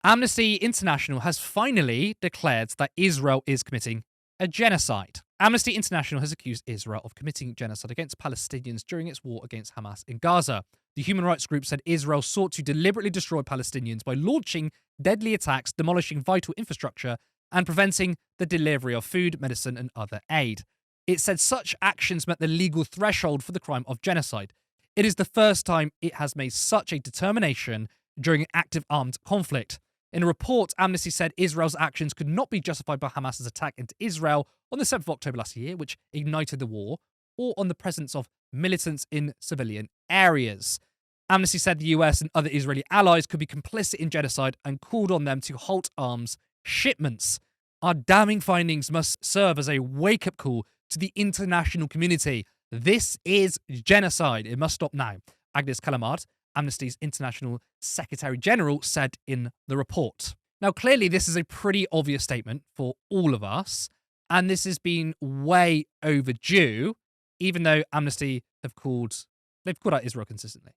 Amnesty International has finally declared that Israel is committing a genocide. Amnesty International has accused Israel of committing genocide against Palestinians during its war against Hamas in Gaza. The human rights group said Israel sought to deliberately destroy Palestinians by launching deadly attacks, demolishing vital infrastructure, and preventing the delivery of food, medicine, and other aid. It said such actions met the legal threshold for the crime of genocide. It is the first time it has made such a determination during an active armed conflict. In a report, Amnesty said Israel's actions could not be justified by Hamas's attack into Israel on the 7th of October last year, which ignited the war, or on the presence of militants in civilian areas. Amnesty said the US and other Israeli allies could be complicit in genocide and called on them to halt arms shipments. Our damning findings must serve as a wake-up call to the international community. This is genocide. It must stop now. Agnes Callamard, Amnesty's International Secretary General, said in the report. Now, clearly, this is a pretty obvious statement for all of us, and this has been way overdue, even though Amnesty they've called out Israel consistently.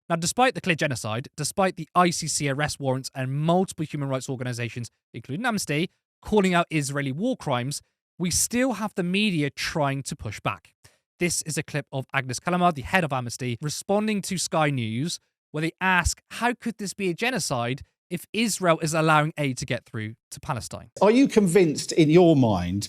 Now, despite the clear genocide, despite the ICC arrest warrants and multiple human rights organizations, including Amnesty, calling out Israeli war crimes, we still have the media trying to push back. This is a clip of Agnes Callamard, the head of Amnesty, responding to Sky News, where they ask, how could this be a genocide if Israel is allowing aid to get through to Palestine? Are you convinced in your mind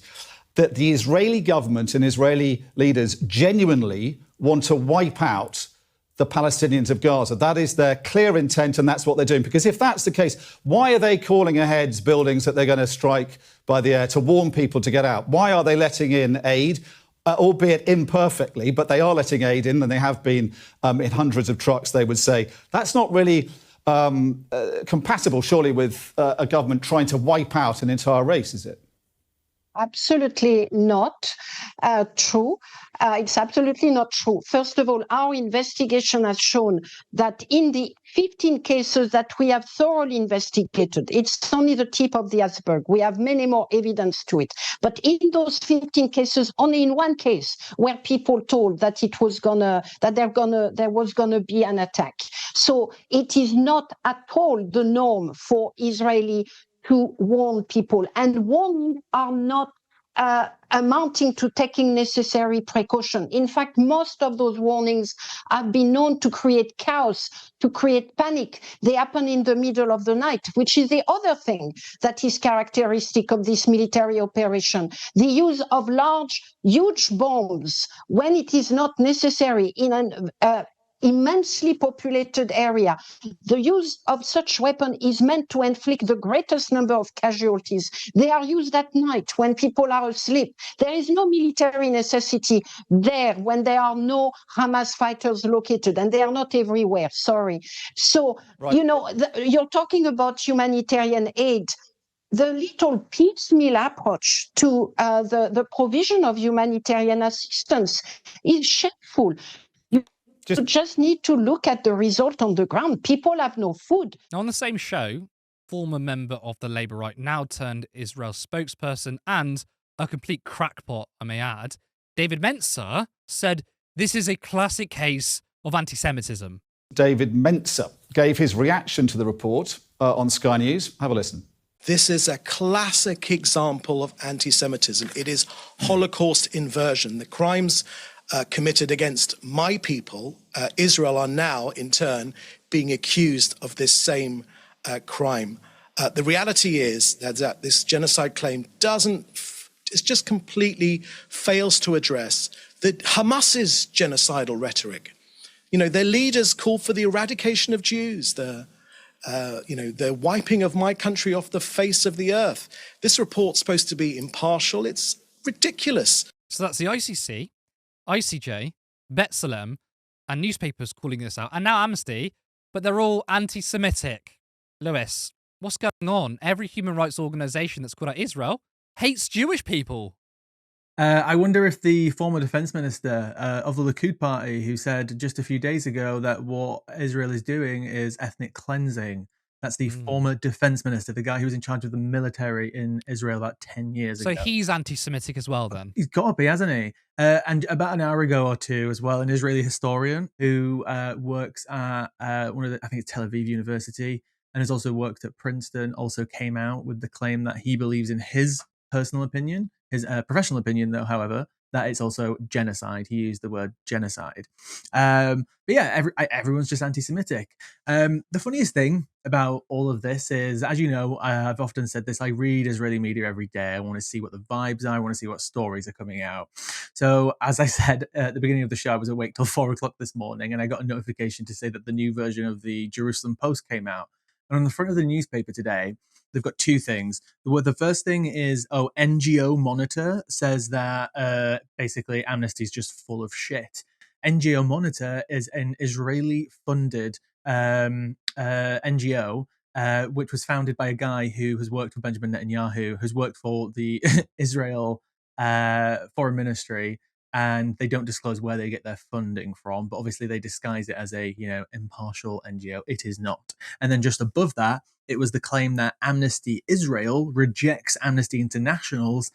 that the Israeli government and Israeli leaders genuinely want to wipe out the Palestinians of Gaza? That is their clear intent, and that's what they're doing. Because if that's the case, why are they calling ahead buildings that they're going to strike by the air to warn people to get out? Why are they letting in aid? Albeit imperfectly, but they are letting aid in, and they have been in hundreds of trucks, they would say. That's not really compatible, surely, with a government trying to wipe out an entire race, is it? Absolutely not true. It's absolutely not true. First of all, our investigation has shown that in the 15 cases that we have thoroughly investigated, it's only the tip of the iceberg. We have many more evidence to it. But in those 15 cases, only in one case were people told that there was gonna be an attack. So it is not at all the norm for Israeli to warn people, and warning are not amounting to taking necessary precaution. In fact, most of those warnings have been known to create chaos, to create panic. They happen in the middle of the night, which is the other thing that is characteristic of this military operation. The use of large, huge bombs when it is not necessary in an immensely populated area. The use of such weapon is meant to inflict the greatest number of casualties. They are used at night when people are asleep. There is no military necessity there when there are no Hamas fighters located, and they are not everywhere, sorry. So, right. You're talking about humanitarian aid. The little piecemeal approach to the provision of humanitarian assistance is shameful. You just need to look at the result on the ground. People have no food. Now, on the same show, former member of the Labour right, now turned Israel spokesperson and a complete crackpot, I may add, David Mencer, said this is a classic case of anti-Semitism. David Mencer gave his reaction to the report on Sky News. Have a listen. This is a classic example of anti-Semitism. It is Holocaust inversion. The crimes committed against my people, Israel, are now, in turn, being accused of this same crime. The reality is that this genocide claim it just completely fails to address Hamas's genocidal rhetoric. Their leaders call for the eradication of Jews, the wiping of my country off the face of the earth. This report's supposed to be impartial. It's ridiculous. So that's the ICC, ICJ, B'Tselem, and newspapers calling this out, and now Amnesty, but they're all anti-Semitic. Lewis, what's going on? Every human rights organisation that's called out Israel hates Jewish people. I wonder if the former defense minister of the Likud party, who said just a few days ago that what Israel is doing is ethnic cleansing, that's the former defense minister, the guy who was in charge of the military in Israel about 10 years ago. So he's anti-Semitic as well, then? He's got to be, hasn't he? And about an hour ago or two as well, an Israeli historian who works at one of the, I think it's Tel Aviv University, and has also worked at Princeton, also came out with the claim that he believes in his personal opinion, his professional opinion, though, however, that it's also genocide. He used the word genocide. But yeah, everyone's just anti-Semitic. The funniest thing about all of this is, as you know, I've often said this, I read Israeli media every day. I want to see what the vibes are. I want to see what stories are coming out. So as I said at the beginning of the show, I was awake till 4 o'clock this morning, and I got a notification to say that the new version of the Jerusalem Post came out. And on the front of the newspaper today, they've got two things. The first thing is, NGO Monitor says that basically Amnesty is just full of shit. NGO Monitor is an Israeli-funded NGO, which was founded by a guy who has worked for Benjamin Netanyahu, who's worked for the Israel Foreign Ministry, and they don't disclose where they get their funding from, but obviously they disguise it as a impartial NGO. It is not. And then just above that, it was the claim that Amnesty Israel rejects Amnesty International's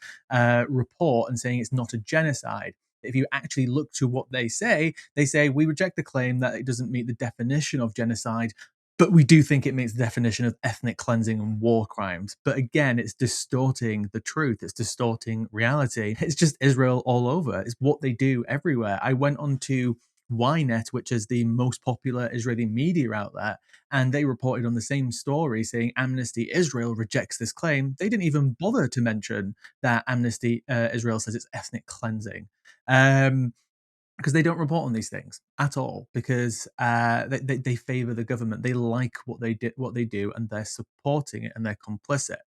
report and saying it's not a genocide. If you actually look to what they say we reject the claim that it doesn't meet the definition of genocide, but we do think it meets the definition of ethnic cleansing and war crimes. But again, it's distorting the truth. It's distorting reality. It's just Israel all over. It's what they do everywhere. I went on to Ynet, which is the most popular Israeli media outlet, and they reported on the same story saying Amnesty Israel rejects this claim. They didn't even bother to mention that Amnesty Israel says it's ethnic cleansing. Because they don't report on these things at all, because they favor the government. They like what they do, and they're supporting it, and they're complicit.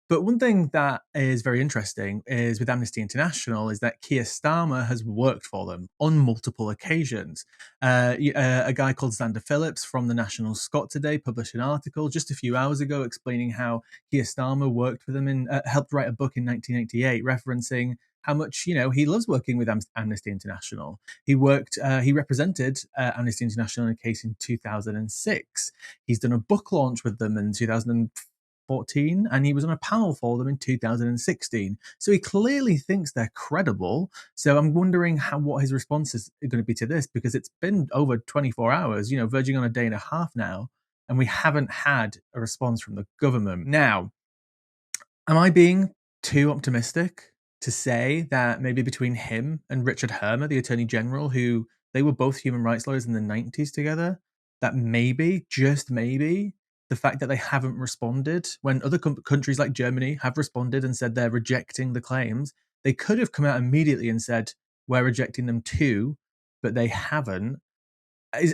But one thing that is very interesting is with Amnesty International is that Keir Starmer has worked for them on multiple occasions. A guy called Xander Phillips from the National Scot today published an article just a few hours ago explaining how Keir Starmer worked for them and helped write a book in 1988 referencing how much he loves working with Amnesty International. He represented Amnesty International in a case in 2006. He's done a book launch with them in 2014, and he was on a panel for them in 2016. So he clearly thinks they're credible. So I'm wondering what his response is going to be to this, because it's been over 24 hours, verging on a day and a half now, and we haven't had a response from the government. Now, am I being too optimistic to say that maybe between him and Richard Hermer, the Attorney General, who they were both human rights lawyers in the 90s together, that maybe, just maybe, the fact that they haven't responded when other countries like Germany have responded and said they're rejecting the claims, they could have come out immediately and said, we're rejecting them too, but they haven't.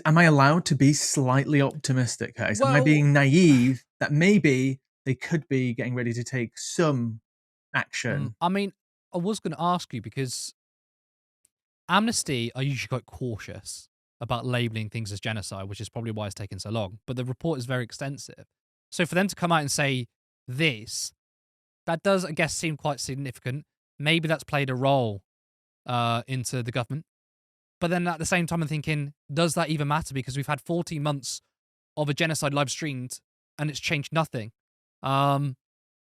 Am I allowed to be slightly optimistic, guys? Am I being naive that maybe they could be getting ready to take some action? I mean, I was going to ask you, because Amnesty are usually quite cautious about labeling things as genocide, which is probably why it's taken so long. But the report is very extensive. So for them to come out and say this, that does, I guess, seem quite significant. Maybe that's played a role into the government. But then at the same time, I'm thinking, does that even matter? Because we've had 14 months of a genocide live streamed and it's changed nothing.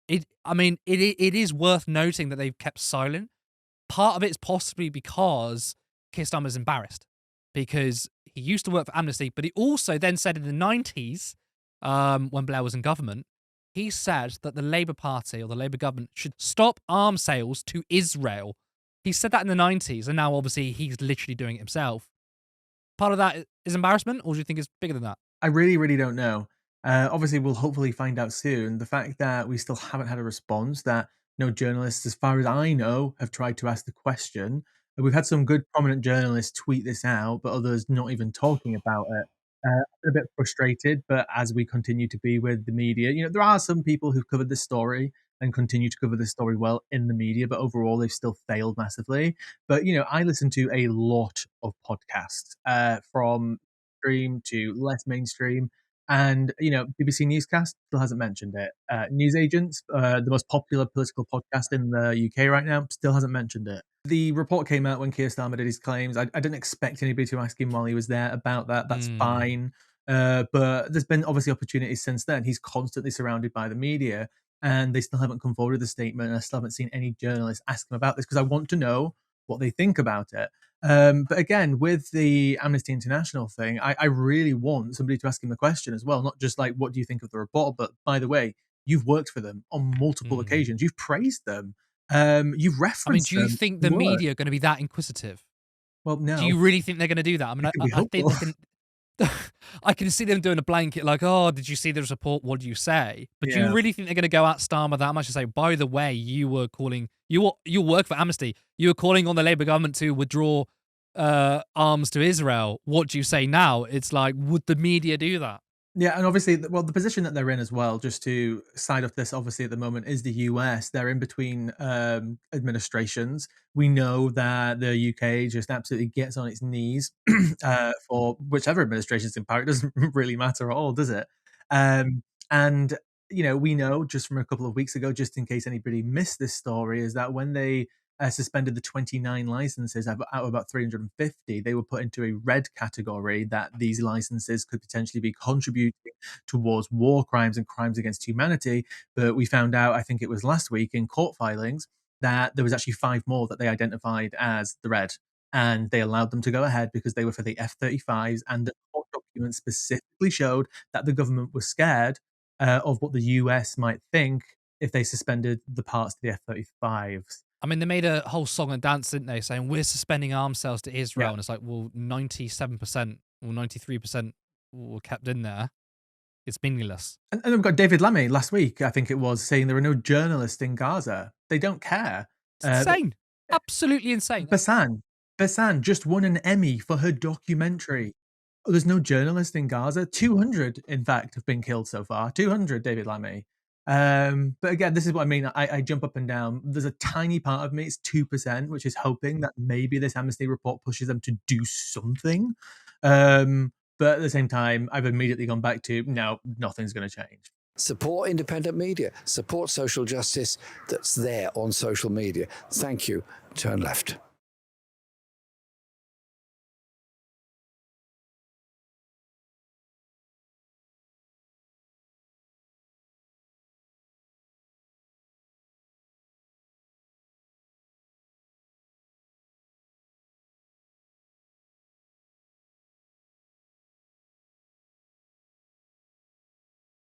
It is worth noting that they've kept silent. Part of it is possibly because Keir Starmer's embarrassed, because he used to work for Amnesty, but he also then said in the 90s, when Blair was in government, he said that the Labour Party or the Labour government should stop arms sales to Israel. He said that in the 90s, and now obviously he's literally doing it himself. Part of that is embarrassment, or do you think it's bigger than that? I really, really don't know. Obviously, we'll hopefully find out soon. The fact that we still haven't had a response, that no journalists, as far as I know, have tried to ask the question. We've had some good prominent journalists tweet this out, but others not even talking about it. A bit frustrated, but as we continue to be with the media, there are some people who've covered this story and continue to cover this story well in the media, but overall they've still failed massively. But I listen to a lot of podcasts, from mainstream to less mainstream, and BBC Newscast still hasn't mentioned it. News Agents, the most popular political podcast in the UK right now, still hasn't mentioned it. The report came out when Keir Starmer did his claims. I didn't expect anybody to ask him while he was there about that. That's fine. But there's been obviously opportunities since then. He's constantly surrounded by the media, and they still haven't come forward with a statement, and I still haven't seen any journalists ask him about this, because I want to know what they think about it. But again, with the Amnesty International thing, I really want somebody to ask him a question as well, not just like, what do you think of the report? But by the way, you've worked for them on multiple occasions. You've praised them. You've I mean, referenced do you them think in the work. media are going to be that inquisitive? Well, Do no, you really think they're going to do that? I mean, it can be I think hopeful. they can. I can see them doing a blanket like, "Oh, did you see this report? What do you say?" But do you Yeah. really think they're going to go at Starmer that much and say, "By the way, you work for Amnesty. You were calling on the Labour government to withdraw arms to Israel. What do you say now?" It's like, would the media do that? Yeah, and obviously, well, the position that they're in as well, just to side off this, obviously at the moment is the US. They're in between administrations. We know that the UK just absolutely gets on its knees for whichever administration's in power. It doesn't really matter at all, does it? And we know just from a couple of weeks ago, just in case anybody missed this story, is that when they suspended the 29 licenses out of about 350, they were put into a red category that these licenses could potentially be contributing towards war crimes and crimes against humanity. But we found out, I think it was last week in court filings, that there was actually 5 more that they identified as the red. And they allowed them to go ahead because they were for the F-35s, and the court documents specifically showed that the government was scared of what the US might think if they suspended the parts to the F-35s. I mean, they made a whole song and dance, didn't they, saying we're suspending arms sales to Israel, Yeah. and it's like, well, 97% or 93% were kept in there. It's meaningless. And we've got David Lammy last week, I think it was, saying there are no journalists in Gaza. They don't care. It's insane. Absolutely insane. Basan just won an Emmy for her documentary. Oh, there's no journalist in Gaza. 200, in fact, have been killed so far. 200, David Lammy. But again, this is what I mean. I jump up and down. There's a tiny part of me, it's 2%, which is hoping that maybe this Amnesty report pushes them to do something. But at the same time, I've immediately gone back to, no, nothing's going to change. Support independent media. Support social justice that's there on social media. Thank you. Turn left.